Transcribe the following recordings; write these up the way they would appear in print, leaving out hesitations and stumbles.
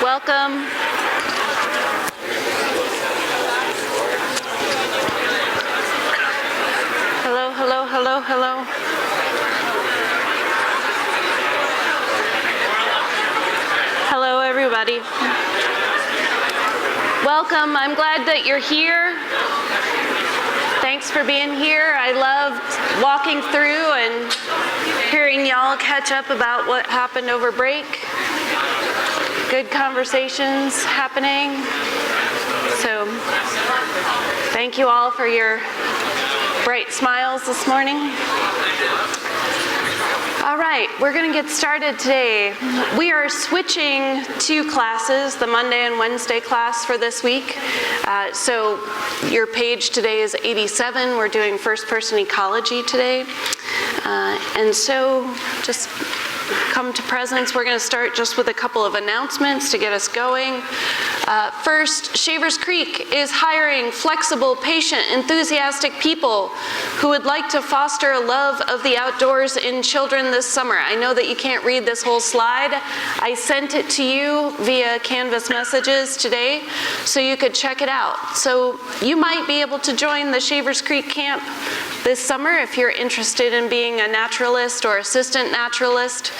Welcome. Hello, hello, hello, hello. Hello, everybody. Welcome. I'm glad that you're here. Thanks for being here. I loved walking through and hearing y'all catch up about what happened over break. Good conversations happening. So thank you all for your bright smiles this morning. All right, we're going to get started today. We are switching two classes, the Monday and Wednesday class for this week. So your page today is 87. We're doing first-person ecology today. And so just come to presence. We're going to start just with a couple of announcements to get us going. First, Shavers Creek is hiring flexible, patient, enthusiastic people who would like to foster a love of the outdoors in children this summer. I know that you can't read this whole slide. I sent it to you via Canvas messages today so you could check it out. So you might be able to join the Shavers Creek camp this summer if you're interested in being a naturalist or assistant naturalist.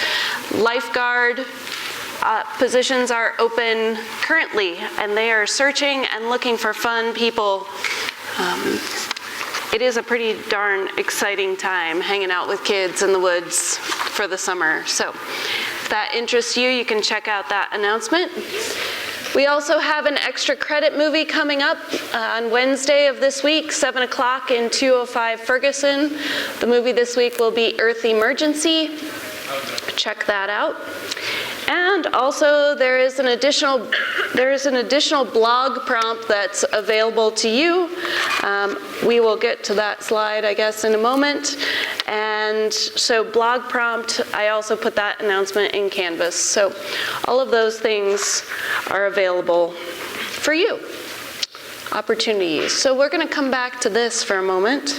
Lifeguard positions are open currently, and they are searching and looking for fun people. It is a pretty darn exciting time hanging out with kids in the woods for the summer. So if that interests you, you can check out that announcement. We also have an extra credit movie coming up on Wednesday of this week, 7 o'clock in 205 Ferguson. The movie this week will be Earth Emergency. Check that out. And also there is an additional blog prompt that's available to you. We will get to that slide, I guess, in a moment. And so blog prompt, I also put that announcement in Canvas. So all of those things are available for you. Opportunities. So we're going to come back to this for a moment.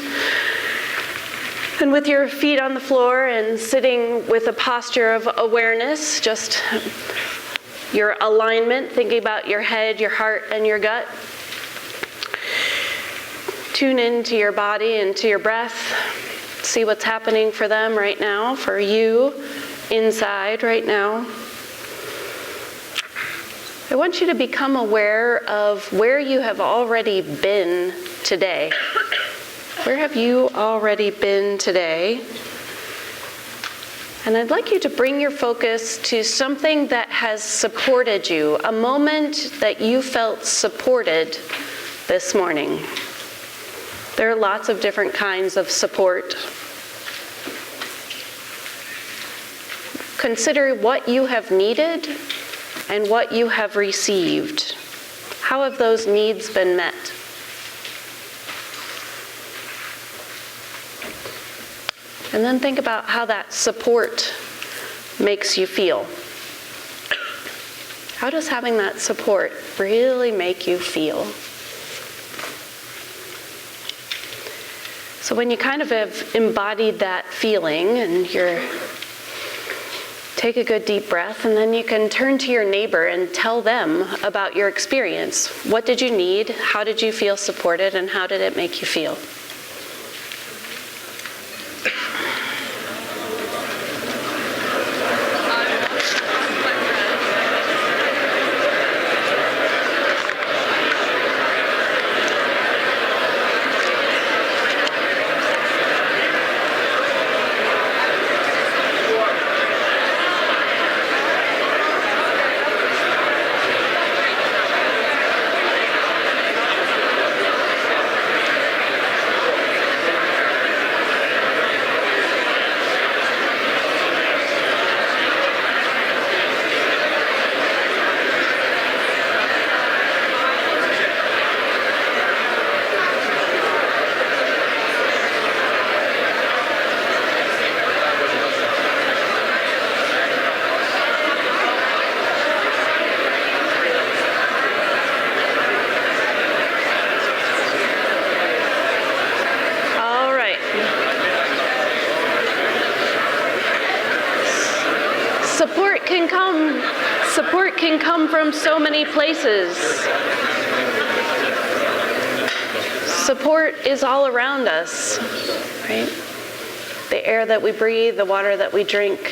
And with your feet on the floor and sitting with a posture of awareness, just your alignment, thinking about your head, your heart, and your gut. Tune into your body and to your breath. See what's happening for them right now, for you inside right now. I want you to become aware of where you have already been today. Where have you already been today? And I'd like you to bring your focus to something that has supported you, a moment that you felt supported this morning. There are lots of different kinds of support. Consider what you have needed and what you have received. How have those needs been met? And then think about how that support makes you feel. How does having that support really make you feel? So when you kind of have embodied that feeling and take a good deep breath, and then you can turn to your neighbor and tell them about your experience. What did you need? How did you feel supported? And how did it make you feel? Support can come from so many places. Support is all around us, right? The air that we breathe, the water that we drink,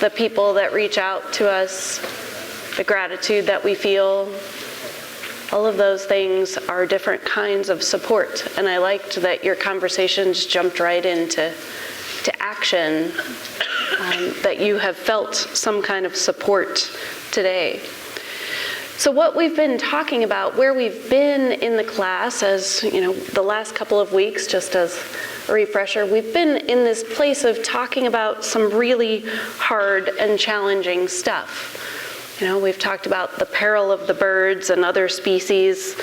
the people that reach out to us, the gratitude that we feel. All of those things are different kinds of support. And I liked that your conversations jumped right into action, that you have felt some kind of support today. So what we've been talking about, where we've been in the class, as you know, the last couple of weeks, just as a refresher, we've been in this place of talking about some really hard and challenging stuff. You know, we've talked about the peril of the birds and other species.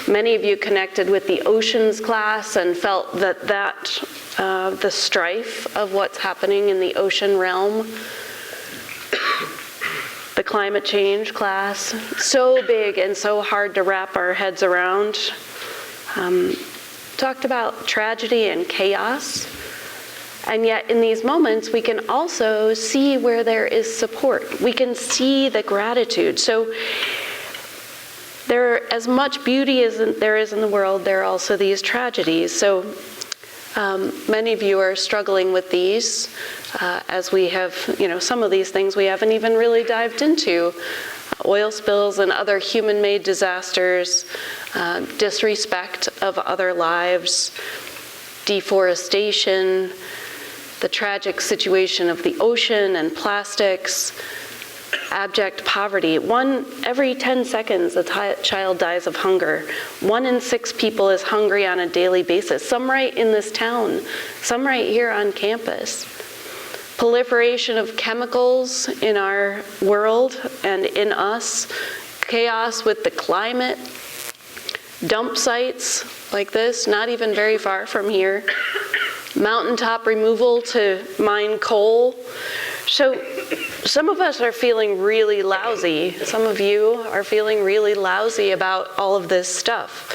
Many of you connected with the oceans class and felt that the strife of what's happening in the ocean realm. The climate change class, so big and so hard to wrap our heads around. Talked about tragedy and chaos. And yet in these moments, we can also see where there is support. We can see the gratitude. So there, as much beauty as there is in the world, there are also these tragedies. So many of you are struggling with these, as we have, you know, some of these things we haven't even really dived into. Oil spills and other human-made disasters, disrespect of other lives, deforestation, the tragic situation of the ocean and plastics, abject poverty. Every 10 seconds, a child dies of hunger. 1 in 6 people is hungry on a daily basis. Some right in this town, some right here on campus. Proliferation of chemicals in our world and in us. Chaos with the climate. Dump sites like this, not even very far from here. Mountaintop removal to mine coal. So some of us are feeling really lousy. Some of you are feeling really lousy about all of this stuff.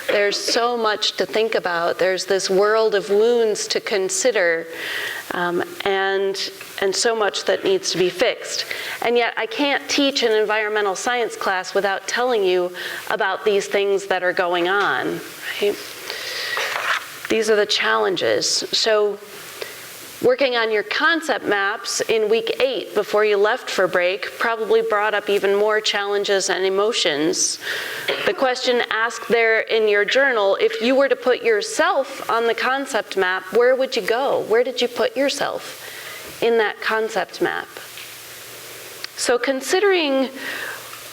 There's so much to think about. There's this world of wounds to consider, and so much that needs to be fixed. And yet I can't teach an environmental science class without telling you about these things that are going on, right? These are the challenges. So working on your concept maps in week 8 before you left for break probably brought up even more challenges and emotions. The question asked there in your journal, if you were to put yourself on the concept map, where would you go? Where did you put yourself in that concept map? So considering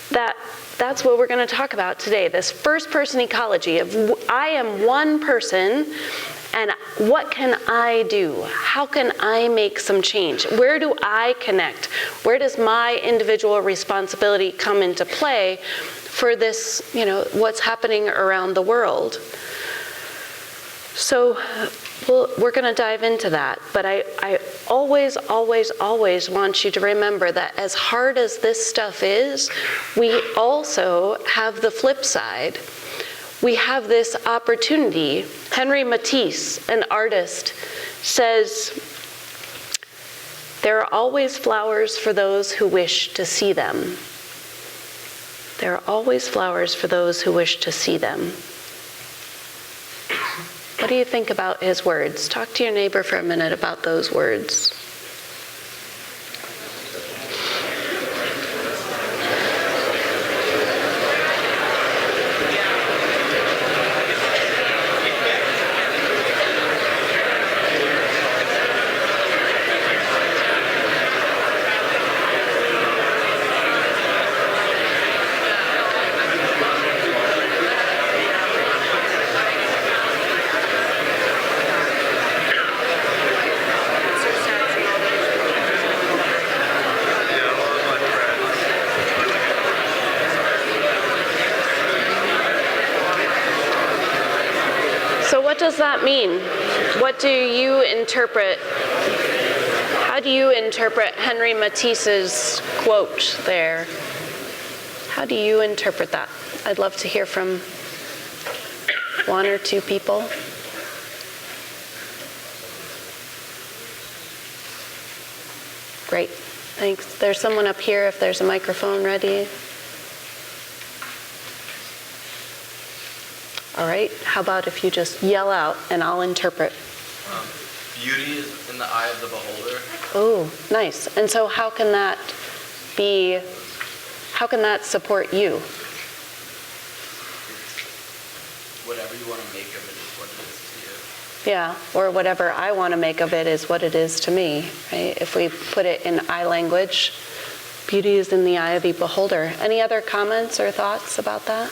that, that's what we're going to talk about today, this first-person ecology of I am one person, and what can I do? How can I make some change? Where do I connect? Where does my individual responsibility come into play for this, you know, what's happening around the world? So we're going to dive into that, but I always, always, always want you to remember that as hard as this stuff is, we also have the flip side. We have this opportunity. Henry Matisse, an artist, says, there are always flowers for those who wish to see them. There are always flowers for those who wish to see them. What do you think about his words? Talk to your neighbor for a minute about those words. What does that mean? What do you interpret? How do you interpret Henry Matisse's quote there? How do you interpret that? I'd love to hear from 1 or 2 people. Great. Thanks. There's someone up here if there's a microphone ready. All right, how about if you just yell out and I'll interpret. Beauty is in the eye of the beholder. Oh, nice. And so how can that support you? Whatever you want to make of it is what it is to you. Yeah, or whatever I want to make of it is what it is to me, right? If we put it in eye language, beauty is in the eye of the beholder. Any other comments or thoughts about that?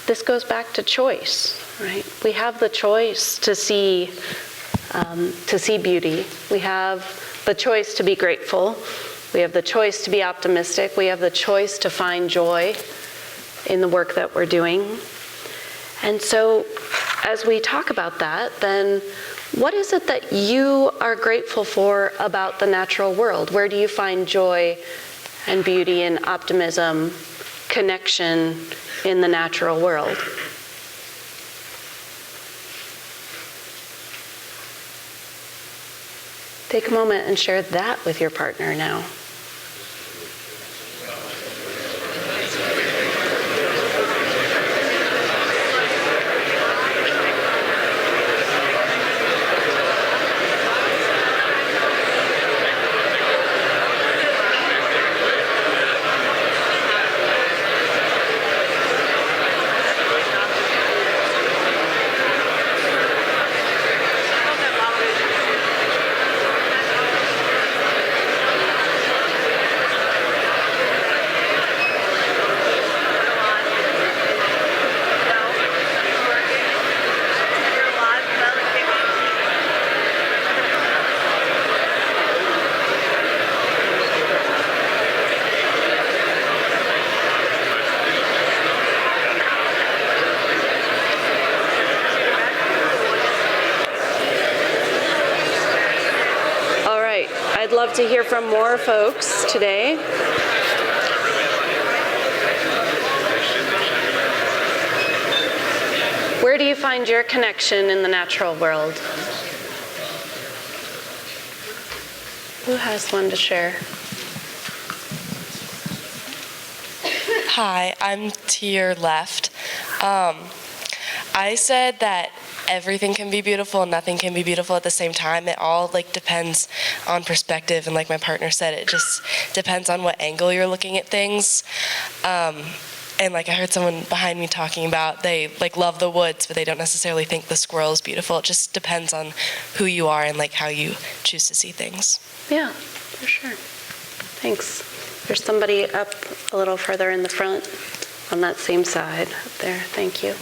This goes back to choice, right? We have the choice to see beauty. We have the choice to be grateful. We have the choice to be optimistic. We have the choice to find joy in the work that we're doing. And so as we talk about that, then what is it that you are grateful for about the natural world? Where do you find joy and beauty and optimism, connection in the natural world? Take a moment and share that with your partner now. I'd love to hear from more folks today. Where do you find your connection in the natural world? Who has one to share? Hi, I'm to your left. I said that everything can be beautiful and nothing can be beautiful at the same time. It all depends on perspective, and like my partner said, it just depends on what angle you're looking at things. And I heard someone behind me talking about they love the woods, but they don't necessarily think the squirrel is beautiful. It just depends on who you are and how you choose to see things. Yeah, for sure. Thanks. There's somebody up a little further in the front on that same side up there. Thank you.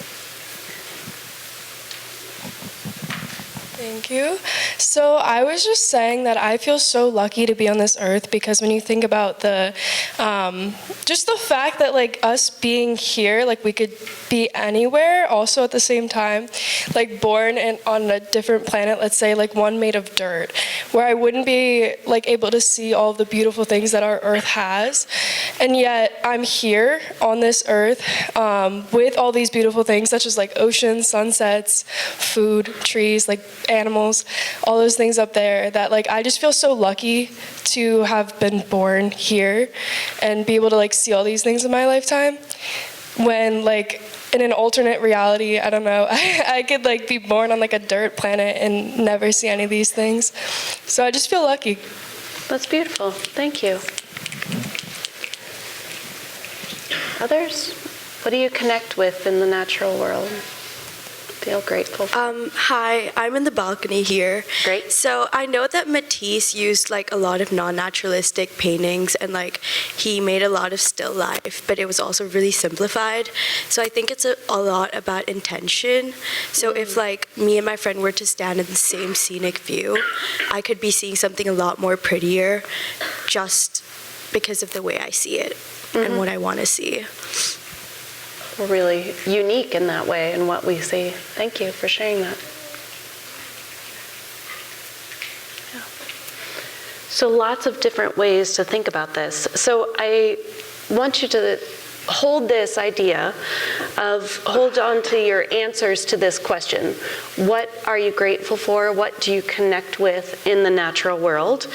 Thank you. So I was just saying that I feel so lucky to be on this earth, because when you think about the, just the fact that us being here, we could be anywhere also at the same time, born on a different planet, let's say one made of dirt, where I wouldn't be able to see all the beautiful things that our earth has. And yet I'm here on this earth with all these beautiful things such as oceans, sunsets, food, trees, animals, all those things up there that I just feel so lucky to have been born here and be able to see all these things in my lifetime. When in an alternate reality, I don't know, I could be born on a dirt planet and never see any of these things. So I just feel lucky. That's beautiful. Thank you. Others? What do you connect with in the natural world? Feel grateful for? Hi, I'm in the balcony here. Great. So I know that Matisse used a lot of non-naturalistic paintings, and he made a lot of still life, but it was also really simplified. So I think it's a lot about intention. So if me and my friend were to stand in the same scenic view, I could be seeing something a lot more prettier just because of the way I see it and what I want to see. We're really unique in that way in what we see. Thank you for sharing that. Yeah. So lots of different ways to think about this. So I want you to hold this idea of, hold on to your answers to this question. What are you grateful for? What do you connect with in the natural world?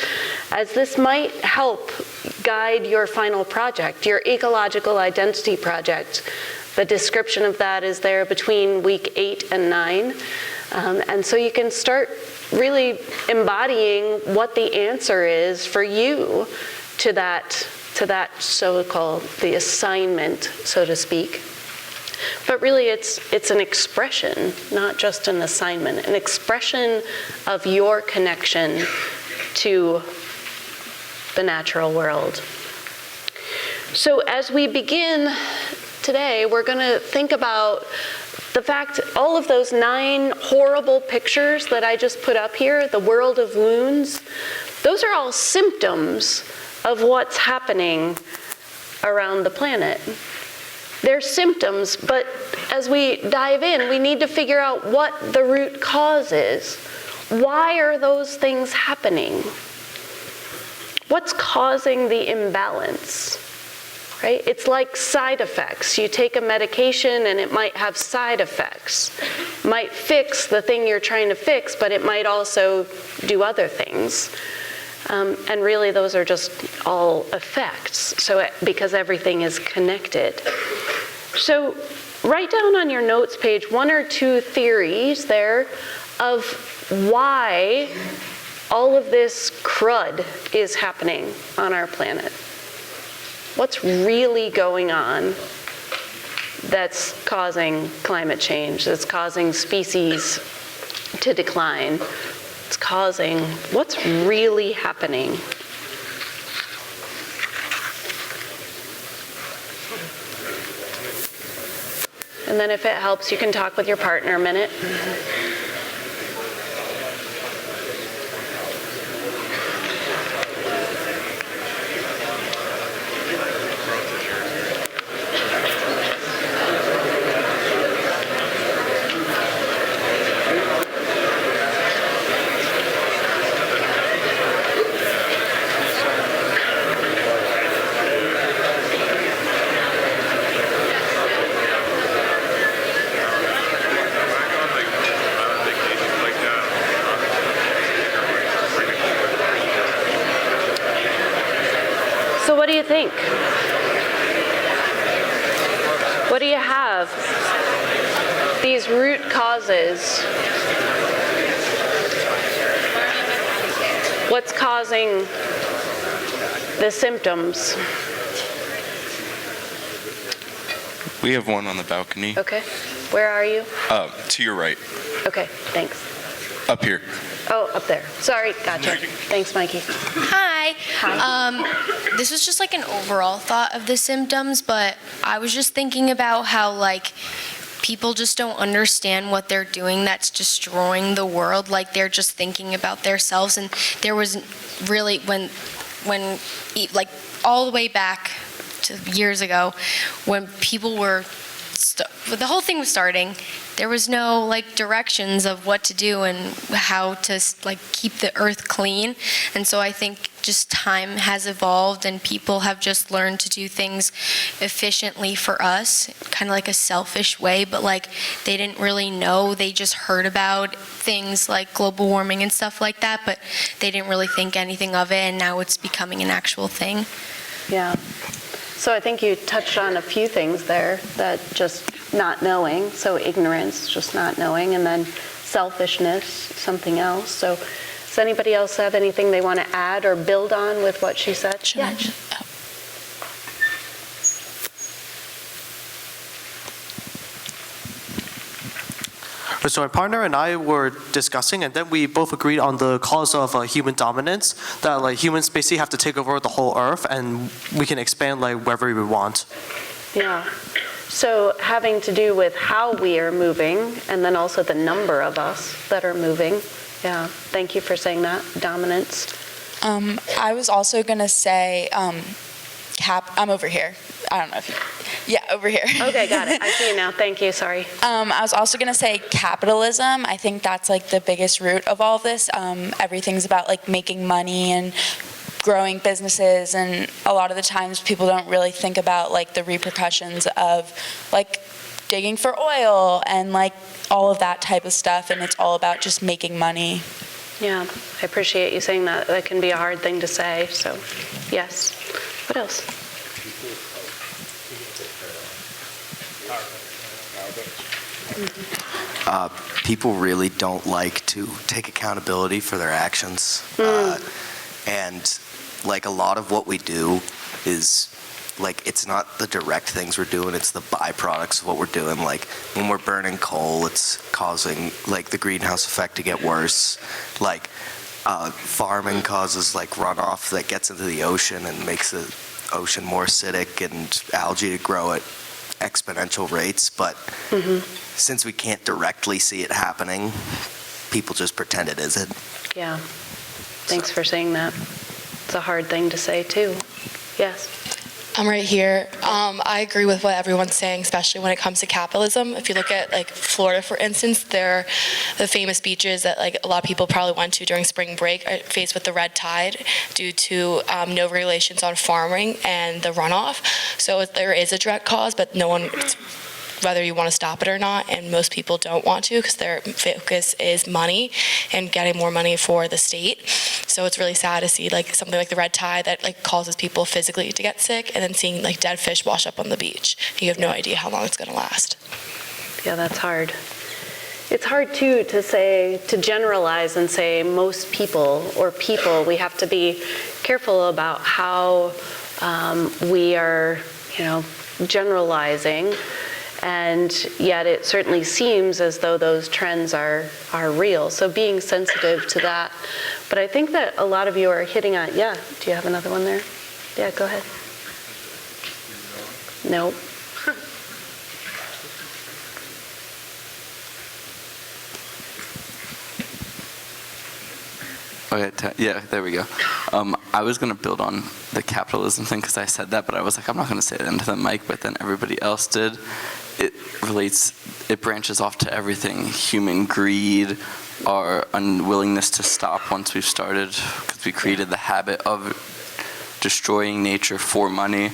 As this might help guide your final project, your ecological identity project. The description of that is there between week 8 and 9. And so you can start really embodying what the answer is for you to that so-called, the assignment, so to speak. But really it's an expression, not just an assignment, an expression of your connection to the natural world. So as we begin today, we're going to think about the fact all of those 9 horrible pictures that I just put up here, the world of wounds, those are all symptoms of what's happening around the planet. They're symptoms, but as we dive in, we need to figure out what the root cause is. Why are those things happening? What's causing the imbalance? Right? It's like side effects. You take a medication and it might have side effects. It might fix the thing you're trying to fix, but it might also do other things. And really those are just all effects, because everything is connected. So write down on your notes page 1 or 2 theories there of why all of this crud is happening on our planet. What's really going on that's causing climate change, that's causing species to decline? It's causing, what's really happening? And then if it helps, you can talk with your partner a minute. So what do you think? What do you have? These root causes. What's causing the symptoms? We have one on the balcony. Okay. Where are you? To your right. Okay, thanks. Up here. Oh, up there. Sorry, gotcha. Thanks, Mikey. Hi. This was just like an overall thought of the symptoms, but I was just thinking about how like people just don't understand what they're doing that's destroying the world. Like they're just thinking about themselves, and there was really when like all the way back to years ago when people were when the whole thing was starting, there was no like directions of what to do and how to like keep the earth clean. And so I think just time has evolved and people have just learned to do things efficiently for us, kind of like a selfish way, but like they didn't really know. They just heard about things like global warming and stuff like that, but they didn't really think anything of it, and now it's becoming an actual thing. Yeah. So I think you touched on a few things there, that just not knowing, so ignorance, just not knowing, and then selfishness, something else. So does anybody else have anything they want to add or build on with what she said? Yeah. So my partner and I were discussing, and then we both agreed on the cause of human dominance, that like humans basically have to take over the whole earth, and we can expand like wherever we want. Yeah. So having to do with how we are moving, and then also the number of us that are moving. Yeah. Thank you for saying that. Dominance. I was also gonna say I'm over here. I don't know if you, yeah, over here. Okay, got it. I see you now. Thank you. Sorry. I was also going to say capitalism. I think that's like the biggest root of all of this. Everything's about like making money and growing businesses, and a lot of the times people don't really think about like the repercussions of like digging for oil and like all of that type of stuff, and it's all about just making money. Yeah, I appreciate you saying that. That can be a hard thing to say, so yes. What else? People really don't like to take accountability for their actions. And like a lot of what we do is like, it's not the direct things we're doing, it's the byproducts of what we're doing. Like when we're burning coal, it's causing like the greenhouse effect to get worse. Like farming causes like runoff that gets into the ocean and makes the ocean more acidic and algae to grow at exponential rates. But since we can't directly see it happening, people just pretend it isn't. Yeah. Thanks for saying that. It's a hard thing to say too. Yes. I'm right here. I agree with what everyone's saying, especially when it comes to capitalism. If you look at like Florida, for instance, the famous beaches that like a lot of people probably went to during spring break are faced with the red tide due to no regulations on farming and the runoff. So there is a direct cause, but no one, whether you want to stop it or not, and most people don't want to because their focus is money and getting more money for the state. So it's really sad to see like something like the red tide that like causes people physically to get sick, and then seeing like dead fish wash up on the beach. You have no idea how long it's going to last. Yeah, that's hard. It's hard too to generalize and say most people or people. We have to be careful about how we are, generalizing. And yet it certainly seems as though those trends are real. So being sensitive to that. But I think that a lot of you are hitting on, yeah, do you have another one there? Yeah, go ahead. Nope. Okay, yeah, there we go. I was going to build on the capitalism thing because I said that, but I was like, I'm not going to say it into the mic, but then everybody else did. It branches off to everything. Human greed, our unwillingness to stop once we've started, because we created the habit of destroying nature for money.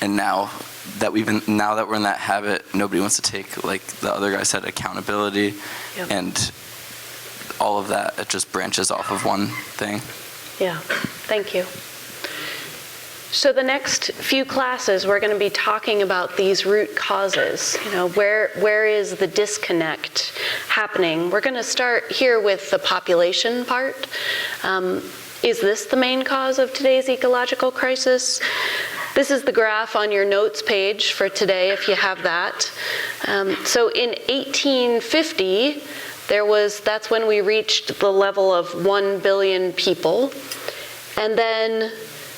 And now that we're in that habit, nobody wants to take, like the other guy said, accountability. Yep. And all of that, it just branches off of one thing. Yeah, thank you. So the next few classes, we're going to be talking about these root causes. Where is the disconnect happening? We're going to start here with the population part. Is this the main cause of today's ecological crisis? This is the graph on your notes page for today, if you have that. So in 1850, that's when we reached the level of 1 billion people. And then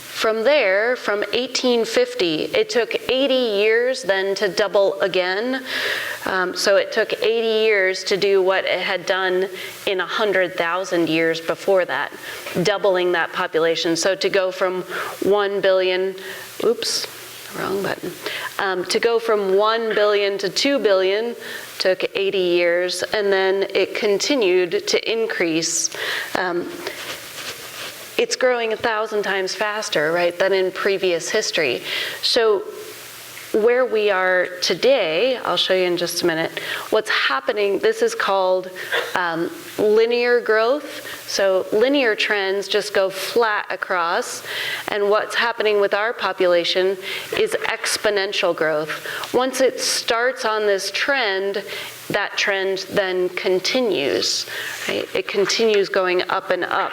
from there, from 1850, it took 80 years then to double again. So it took 80 years to do what it had done in 100,000 years before that, doubling that population. So to go from 1 billion, oops, wrong button. To go from 1 billion to 2 billion took 80 years, and then it continued to increase. It's growing 1,000 times faster, right, than in previous history. So where we are today, I'll show you in just a minute, what's happening, this is called linear growth. So linear trends just go flat across, and what's happening with our population is exponential growth. Once it starts on this trend, that trend then continues, right? It continues going up and up.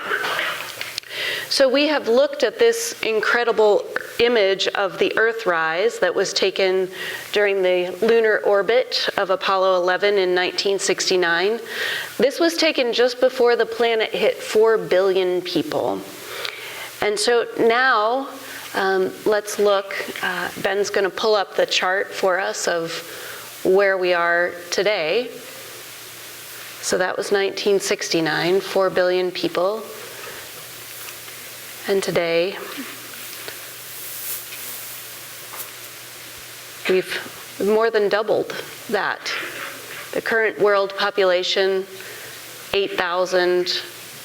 So we have looked at this incredible image of the Earthrise that was taken during the lunar orbit of Apollo 11 in 1969. This was taken just before the planet hit 4 billion people. And so now, let's look. Ben's going to pull up the chart for us of where we are today. So that was 1969, 4 billion people. And today, we've more than doubled that. The current world population, 8,000,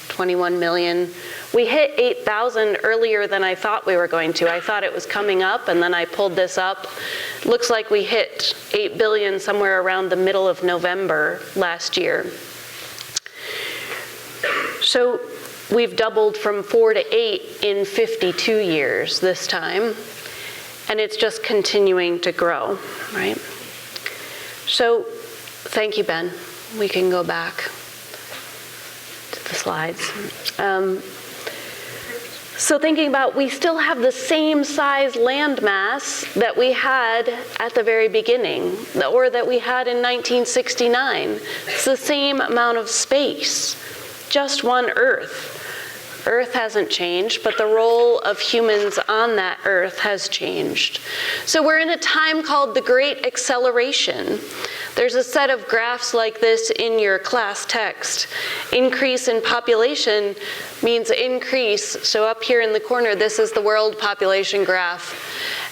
21 million. We hit 8,000 earlier than I thought we were going to. I thought it was coming up, and then I pulled this up. Looks like we hit 8 billion somewhere around the middle of November last year. So we've doubled from 4 to 8 in 52 years this time, and it's just continuing to grow, right? So thank you, Ben. We can go back to the slides. So thinking about, we still have the same size land mass that we had at the very beginning, or that we had in 1969. It's the same amount of space, just one Earth. Earth hasn't changed, but the role of humans on that Earth has changed. So we're in a time called the Great Acceleration. There's a set of graphs like this in your class text. Increase in population means increase. So up here in the corner, this is the world population graph.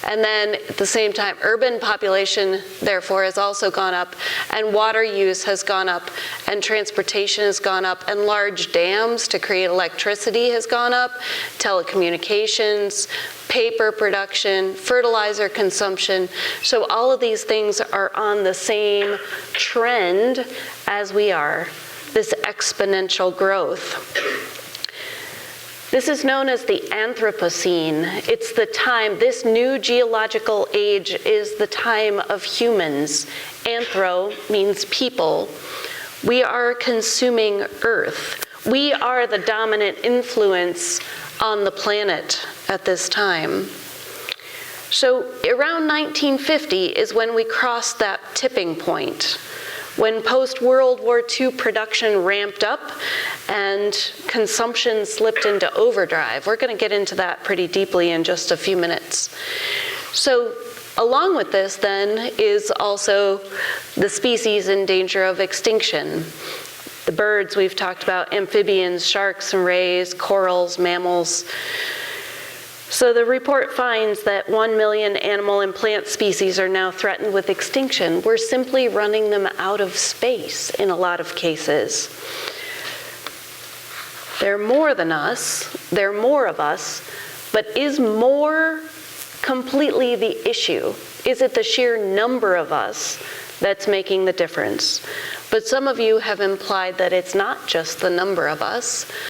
And then at the same time, urban population, therefore, has also gone up, and water use has gone up, and transportation has gone up, and large dams to create electricity has gone up, telecommunications, paper production, fertilizer consumption. So all of these things are on the same trend as we are, this exponential growth. This is known as the Anthropocene. It's the time, this new geological age is the time of humans. Anthro means people. We are consuming Earth. We are the dominant influence on the planet at this time. So around 1950 is when we crossed that tipping point, when post-World War II production ramped up and consumption slipped into overdrive. We're going to get into that pretty deeply in just a few minutes. So along with this then is also the species in danger of extinction. The birds we've talked about, amphibians, sharks and rays, corals, mammals. So the report finds that 1 million animal and plant species are now threatened with extinction. We're simply running them out of space in a lot of cases. They're more than us, there are more of us, but is more completely the issue? Is it the sheer number of us that's making the difference? But some of you have implied that it's not just the number of us,